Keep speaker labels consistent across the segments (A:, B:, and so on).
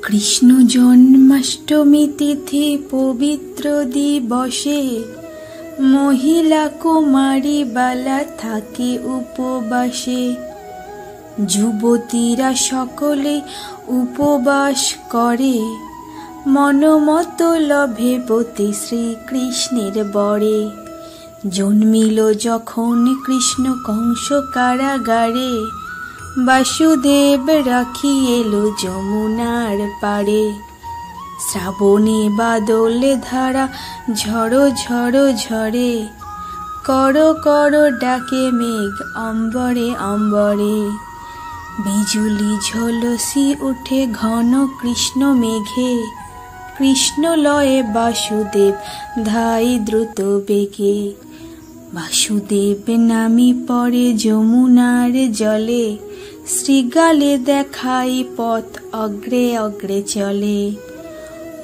A: কৃষ্ণ জন্মাষ্টমী তিথি পবিত্র দিবসে মহিলা কুমারী বালা থাকে উপবাসে। যুবতীরা সকলে উপবাস করে, মনমত লভে পতি শ্রীকৃষ্ণের বরে। জন্মিল যখন কৃষ্ণ কংস কারাগারে, বাসুদেব রাখি এলো যমুনার পারে। শ্রাবণে বাদলে ধারা ঝড়ো ঝড়ো ঝরে, কর কর ডাকে মেঘ অম্বরে অম্বরে। বিজুলি ঝলসি উঠে ঘন কৃষ্ণ মেঘে, কৃষ্ণ লয়ে বাসুদেব ধাই দ্রুত বেগে। বাসুদেব নামি পড়ে যমুনার জলে, শ্রীগালে দেখাই পথ অগ্রে অগ্রে চলে।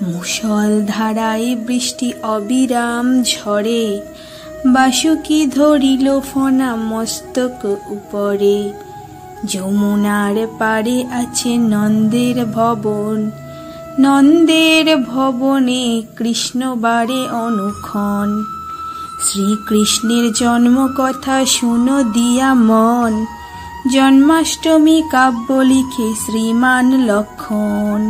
A: মুষল ধারায় বৃষ্টি অবিরাম ঝরে, বাসুকি ধরিল ফনা মস্তক উপরে। যমুনার পারে আছে নন্দের ভবন, নন্দের ভবনে কৃষ্ণ বারে অনুক্ষণ। শ্রীকৃষ্ণের জন্ম কথা শুনো দিয়া মন, জন্মাষ্টমী কাব্য লিখে শ্রীমান লক্ষণ।